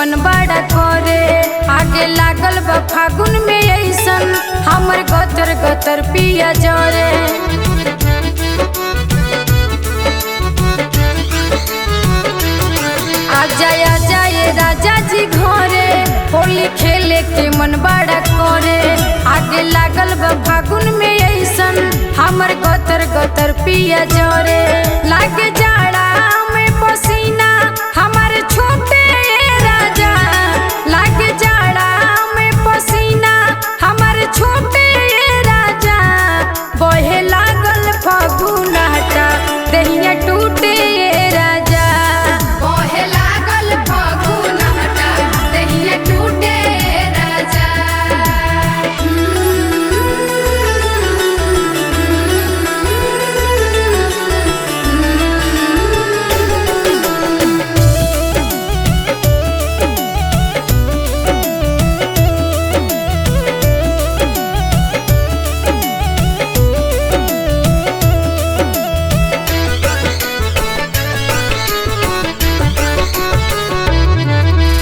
मन बड़ा करे। आगे लागल बा फागुन में ऐसन हमर गतर गतर पिया जरे। आ जाए राजा जी घरे होली खेले के मन बड़ा करे। आगे लागल बा फागुन में ऐसन हमर गतर गतर पिया जरे। लागे जाड़ा में पसीना हमारे छोटे राजा। लागे जाड़ा में पसीना हमारे छोटे राजा। बहे लागल फागुन हटा दहिया टूटे राजा। बहे लागल फागुन हटा दहिया टूटे राजा।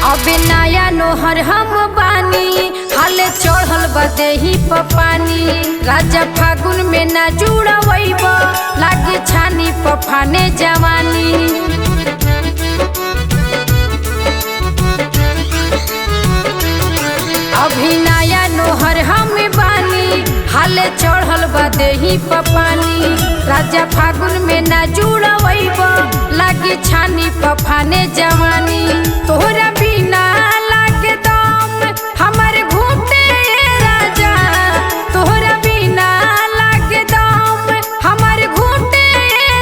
अबे नया नोहर हम बानी हाले चढ़ल बदेही पानी। राजा फागुन में ना जुड़वैब लागे छानी पफाने जवानी। अभी नया नोहर हम बानी हाले चढ़ल बदेही पानी। राजा फागुन में ना जुड़वैब लागे छानी पफाने जवानी। तोहरा बिना लागे दम हमारे घूटे राजा। तोहरा बिना लागे दम हमारे घूटे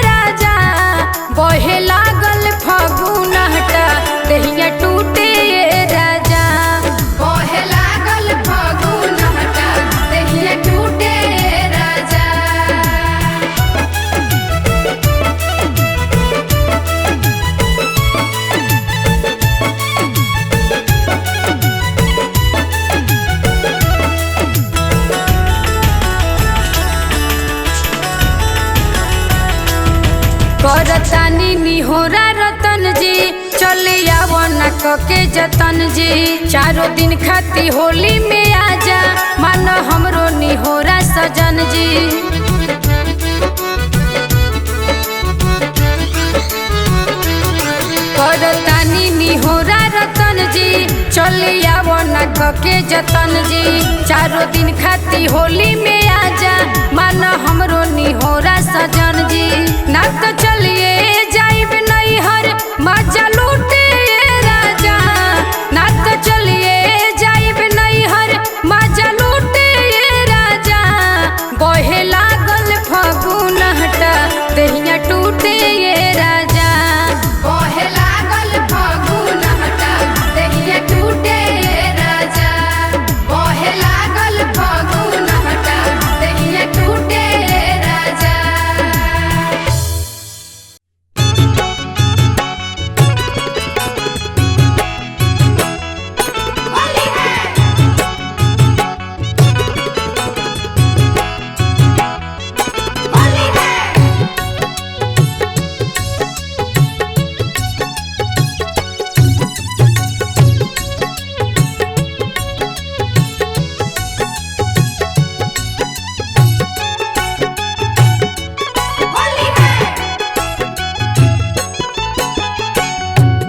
राजा। बहे लागल फागुन हटा दहिया टूटे राजा। बहे लागल फागुन हटा दहिया टूटे राजा। करतानी निहोरा रतन जी चले आवो न के जतन जी। चारों दिन खाती होली में आजा मान हमरो निहोरा सजन जी। करतानी निहोरा रतन जी चले आवो न के जतन जी। चारों दिन खाती होली में आजा मान हमरो निहोरा सजन जी। ना तो चलिए जाइब नैहर मजा लूटे राजा। ना तो चलिए जाइब नैहर मजा लूटे राजा। बहे लागल फागुन हटा दहिया टूटे राजा। बहे लागल फागुन हटा दहिया टूटे राजा। बहे लागल फागुन हटा दहिया टूटे राजा।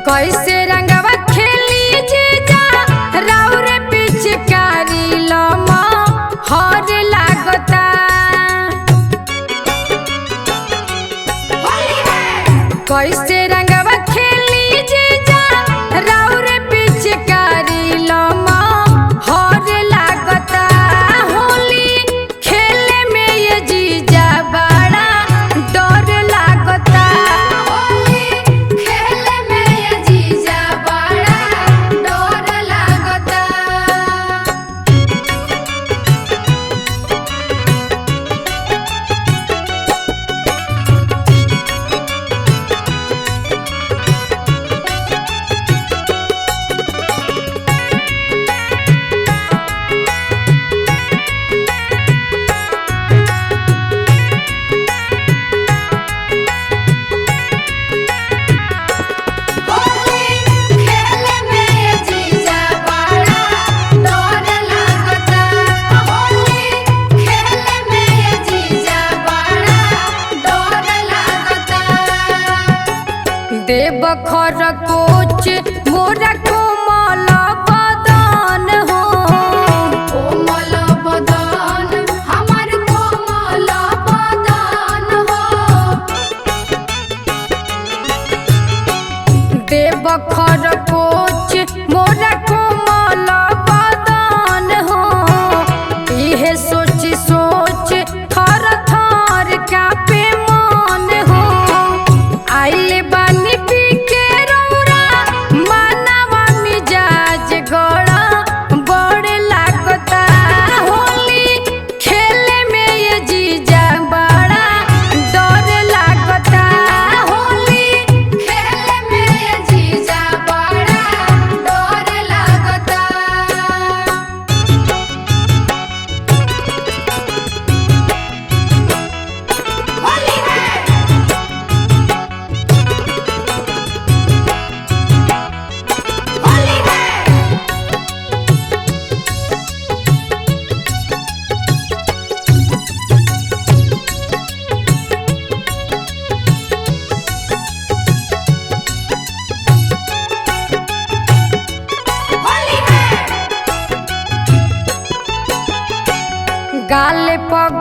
कैसे रंगवा खेली जीजा राउर पिचकारी लमा हर लागता। कैसे रंगवा खेली जीजा राउर पिचकारी लमा हर लागता। होली खेले में ये जीजा बड़ा डर लागता। होली खेले में ये जीजा बड़ा डर लागता।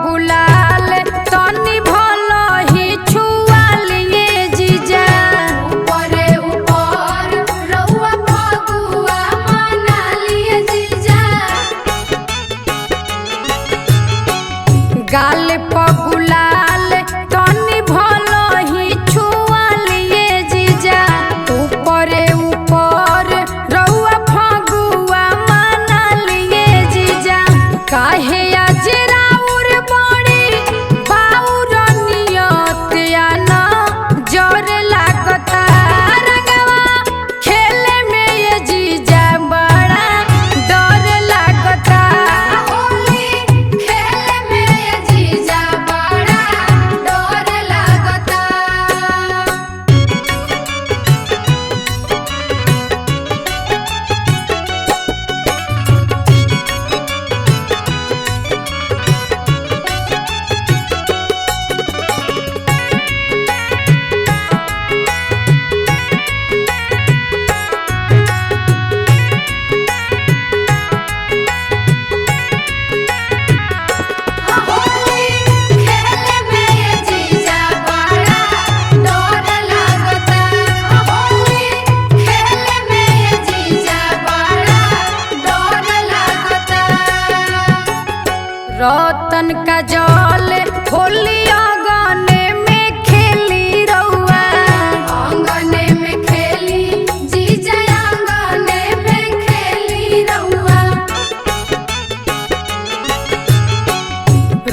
गुलाल तनी भलो ही छुआ लिए जीजा ऊपरे ऊपर रउआ फगुआ मना लिए जीजा गाल प गुलाल तनी भलो ही छुआ लिए जीजा ऊपरे ऊपर रउआ फगुआ मना लिए जीजा काहे आज राउर बड़ी बाउर नियत आना जोर लागता रंगवा खेले में ये जीजा बड़ा डर लागता होली खेले में ये जीजा बड़ा डर लागता होली खेले में ये जीजा बड़ा डर लागता होली खेले में ये जीजा बड़ा डर लागता रतन का जल होली आंगने में खेली रउआ आंगने में खेली जीजा आंगने में खेली रउआ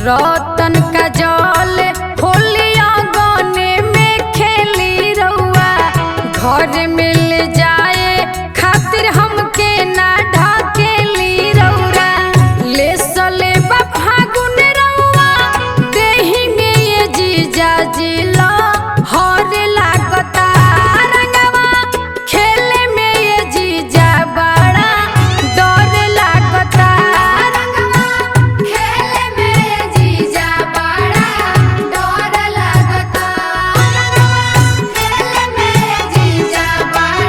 रतन का जल होली आंगने में खेली रउआ घर मिल जाए खातिर हमके ना ढकेली रउरा ले सले बा फागुन रउआ देहि में ये जीजा जिला हर लागता रंगवा खेले में ये जीजा बड़ा डर लागता रंगवा खेले में ये जीजा बड़ा डर लागता रंगवा खेले में ये जीजा बड़ा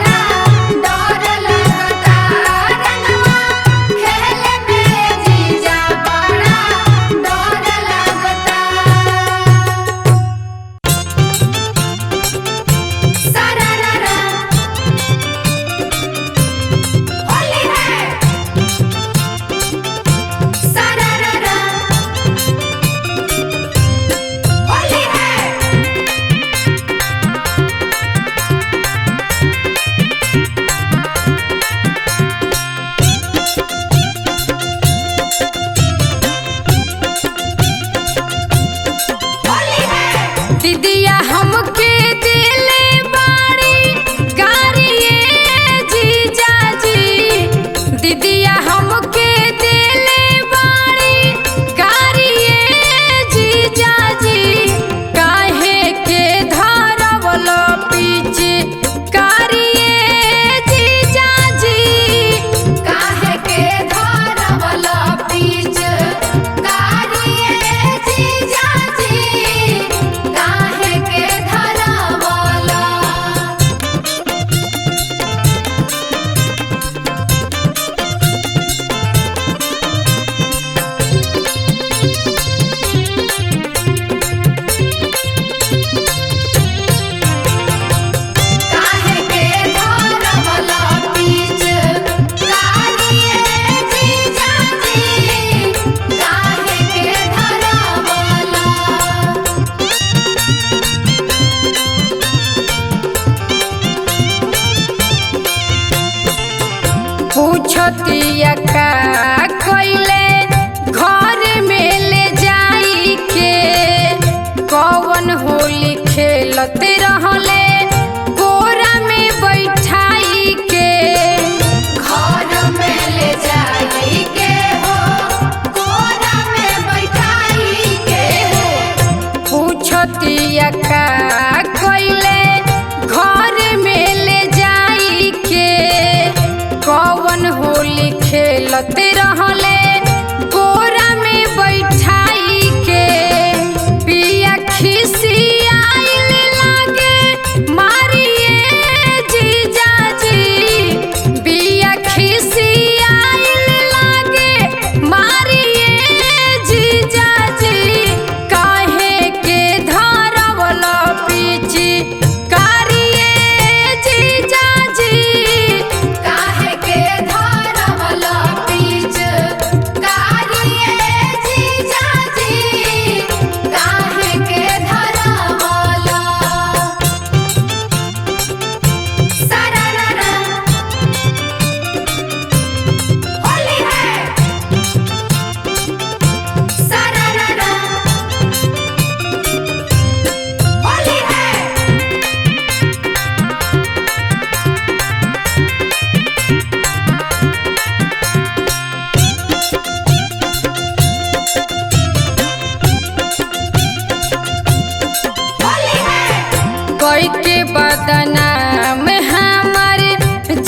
कोई के बदनाम हमारे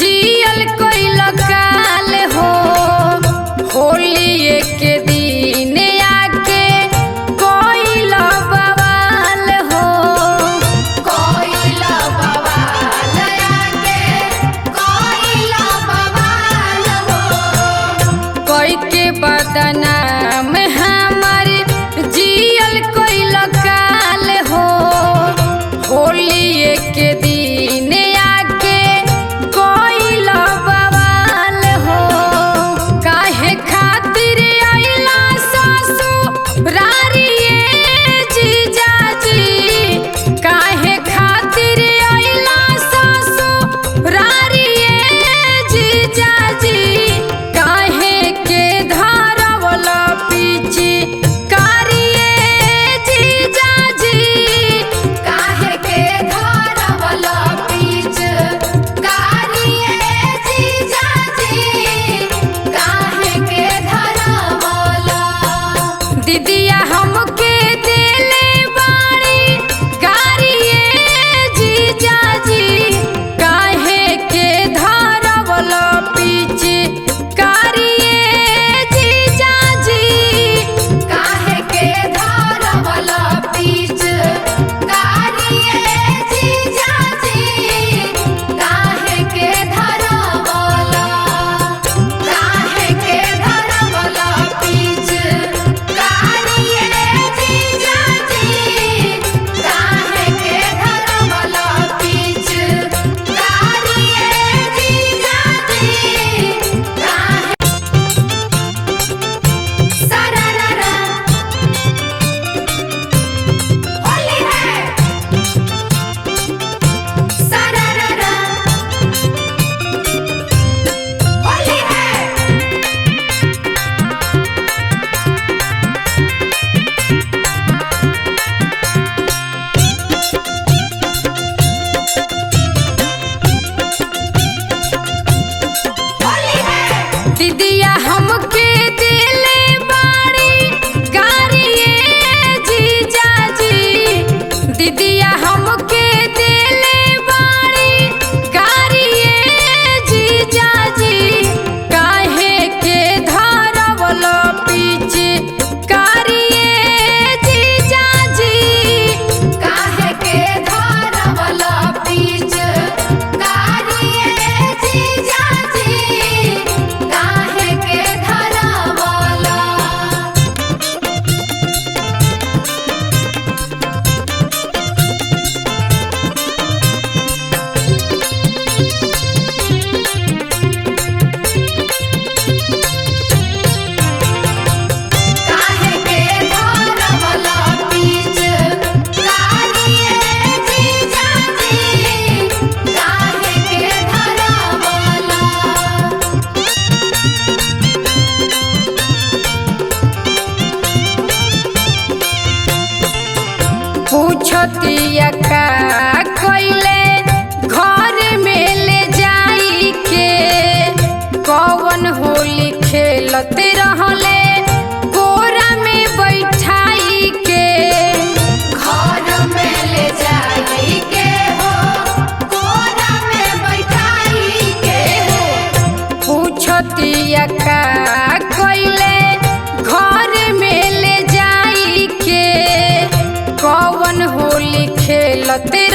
जियल कोई लकाल हो। होली के दिन आके कोई बवाल हो। कोइला बवाल आके कोइला बवाल हो। कोई के बदनाम हमारे जियल कोई लकाल हो। होली के दिन आके कोई बवाल हो। काहे खातिर आइला ससुरारी जीजाजी, काहे खातिर आइला ससुरारी जीजाजी, काहे के धारवल पीछे कारिये जीजाजी। काहे के धरवल पीछ कारिये जीजाजी, काहे के धरवल। दीदिया हमके देले बाड़ी गारिये जीजाजी, काहे के धारवल पीछे कारिये जीजाजी। काहे के धरवल पीछ कारिये जीजाजी, काहे के धरवल। काहे के धरवल पीछ कारिये जीजाजी, काहे के धरवल पीछ कारिये जीजाजी, काहे। सरररा होली है। सरररा होली है। होली है। दीदिया हमके देले बाड़ी गारिये जीजाजी, दीदिया हमके देले बाड़ी गारिये जीजाजी, काहे के धारवल पीछे कारिये जीजाजी। काहे के धरवल पीछ कारिये जीजाजी, काहे के धरवल। काहे के धरवल पीछ कारिये जीजाजी, काहे के धरवल। पूछतिया का कइले घर में ले जाई के, कौन होली खेलते रहले कोरा में बैठाई के। घर में ले जाई के हो, कोरा में बैठाई के हो। पूछतिया का कइले घर में ले जाई के, कौन होली खेलते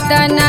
दना